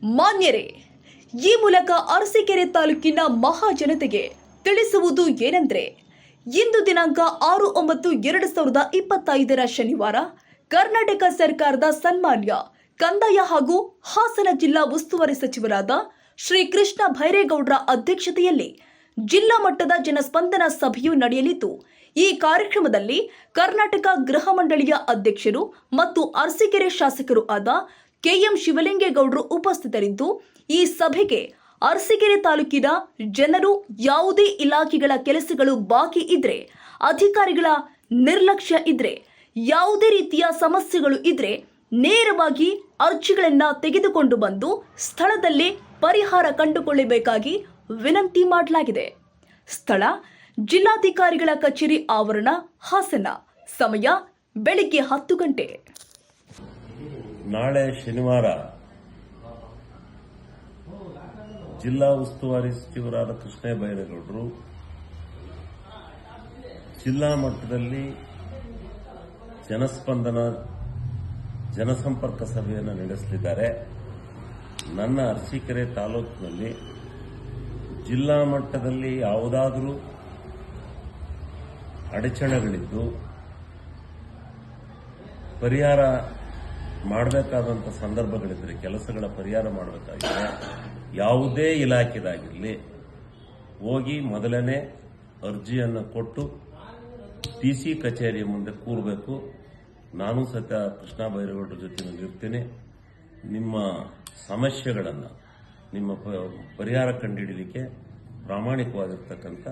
ಮಾನ್ಯರೇ, ಈ ಮೂಲಕ ಅರಸೀಕೆರೆ ತಾಲೂಕಿನ ಮಹಾಜನತೆಗೆ ತಿಳಿಸುವುದು ಏನೆಂದರೆ, ಇಂದು ದಿನಾಂಕ 6/9/2025 ಶನಿವಾರ ಕರ್ನಾಟಕ ಸರ್ಕಾರದ ಸನ್ಮಾನ್ಯ ಕಂದಾಯ ಹಾಗೂ ಹಾಸನ ಜಿಲ್ಲಾ ಉಸ್ತುವಾರಿ ಸಚಿವರಾದ ಶ್ರೀ ಕೃಷ್ಣ ಭೈರೇಗೌಡರ ಅಧ್ಯಕ್ಷತೆಯಲ್ಲಿ ಜಿಲ್ಲಾ ಮಟ್ಟದ ಜನಸ್ಪಂದನ ಸಭೆಯು ನಡೆಯಲಿದ್ದು, ಈ ಕಾರ್ಯಕ್ರಮದಲ್ಲಿ ಕರ್ನಾಟಕ ಗೃಹ ಮಂಡಳಿಯ ಅಧ್ಯಕ್ಷರು ಮತ್ತು ಅರಸೀಕೆರೆ ಶಾಸಕರು ಆದ ಕೆಎಂ ಶಿವಲಿಂಗೇಗೌಡರು ಉಪಸ್ಥಿತರಿದ್ದು, ಈ ಸಭೆಗೆ ಅರಸೀಕೆರೆ ತಾಲೂಕಿನ ಜನರು ಯಾವುದೇ ಇಲಾಖೆಗಳ ಕೆಲಸಗಳು ಬಾಕಿ ಇದ್ರೆ, ಅಧಿಕಾರಿಗಳ ನಿರ್ಲಕ್ಷ್ಯ ಇದ್ರೆ, ಯಾವುದೇ ರೀತಿಯ ಸಮಸ್ಯೆಗಳು ಇದ್ರೆ ನೇರವಾಗಿ ಅರ್ಜಿಗಳನ್ನು ತೆಗೆದುಕೊಂಡು ಬಂದು ಸ್ಥಳದಲ್ಲೇ ಪರಿಹಾರ ಕಂಡುಕೊಳ್ಳಬೇಕಾಗಿ ವಿನಂತಿ ಮಾಡಲಾಗಿದೆ. ಸ್ಥಳ ಜಿಲ್ಲಾಧಿಕಾರಿಗಳ ಕಚೇರಿ ಆವರಣ, ಹಾಸನ. ಸಮಯ ಬೆಳಿಗ್ಗೆ 10 ಗಂಟೆ. ನಾಳೆ ಶನಿವಾರ ಜಿಲ್ಲಾ ಉಸ್ತುವಾರಿ ಸಚಿವರಾದ ಕೃಷ್ಣ ಬೈರೇಗೌಡರು ಜಿಲ್ಲಾ ಮಟ್ಟದಲ್ಲಿ ಜನಸ್ಪಂದನ ಜನಸಂಪರ್ಕ ಸಭೆಯನ್ನು ನಡೆಸಲಿದ್ದಾರೆ. ನನ್ನ ಅರಸೀಕೆರೆ ತಾಲೂಕಿನಲ್ಲಿ ಜಿಲ್ಲಾ ಮಟ್ಟದಲ್ಲಿ ಯಾವುದಾದರೂ ಅಡಚಣೆಗಳಿದ್ದು ಪರಿಹಾರ ಮಾಡಬೇಕಾದಂಥ ಸಂದರ್ಭಗಳಿದ್ದರೆ, ಕೆಲಸಗಳ ಪರಿಹಾರ ಮಾಡಬೇಕಾಗಿದೆ, ಯಾವುದೇ ಇಲಾಖೆದಾಗಿರಲಿ ಹೋಗಿ ಮೊದಲನೇ ಅರ್ಜಿಯನ್ನು ಕೊಟ್ಟು ಡಿಸಿ ಕಚೇರಿಯ ಮುಂದೆ ಕೂರಬೇಕು. ನಾನು ಸಹಿತ ಕೃಷ್ಣ ಬೈರೇಗೌಡರ ಜೊತೆಯಲ್ಲಿ ಇರ್ತೀನಿ. ನಿಮ್ಮ ಸಮಸ್ಯೆಗಳನ್ನು, ನಿಮ್ಮ ಪರಿಹಾರ ಕಂಡುಹಿಡಿಯಲಿಕ್ಕೆ ಪ್ರಾಮಾಣಿಕವಾಗಿರ್ತಕ್ಕಂಥ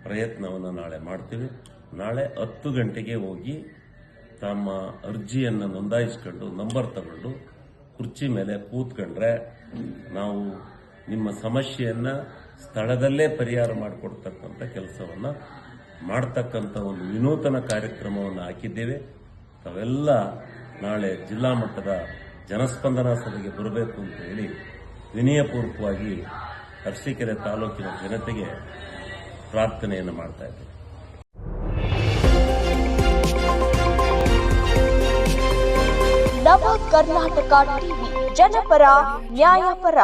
ಪ್ರಯತ್ನವನ್ನು ನಾಳೆ ಮಾಡ್ತೀವಿ. ನಾಳೆ 10 ಗಂಟೆಗೆ ಹೋಗಿ ತಮ್ಮ ಅರ್ಜಿಯನ್ನು ನೋಂದಾಯಿಸಿಕೊಂಡು ನಂಬರ್ ತಗೊಂಡು ಕುರ್ಚಿ ಮೇಲೆ ಕೂತ್ಕೊಂಡ್ರೆ ನಾವು ನಿಮ್ಮ ಸಮಸ್ಯೆಯನ್ನು ಸ್ಥಳದಲ್ಲೇ ಪರಿಹಾರ ಮಾಡಿಕೊಡ್ತಕ್ಕಂಥ ಕೆಲಸವನ್ನು ಮಾಡ್ತಕ್ಕಂಥ ಒಂದು ವಿನೂತನ ಕಾರ್ಯಕ್ರಮವನ್ನು ಹಾಕಿದ್ದೇವೆ. ತಾವೆಲ್ಲ ನಾಳೆ ಜಿಲ್ಲಾ ಮಟ್ಟದ ಜನಸ್ಪಂದನ ಸಭೆಗೆ ಬರಬೇಕು ಅಂತ ಹೇಳಿ ವಿನಯಪೂರ್ವಕವಾಗಿ ಅರಸೀಕೆರೆ ತಾಲೂಕಿನ ಜನತೆಗೆ ಪ್ರಾರ್ಥನೆಯನ್ನು ಮಾಡ್ತಾ ಇದ್ದೇವೆ. ನವ ಕರ್ನಾಟಕ ಟಿವಿ, ಜನಪರ ನ್ಯಾಯಪರ.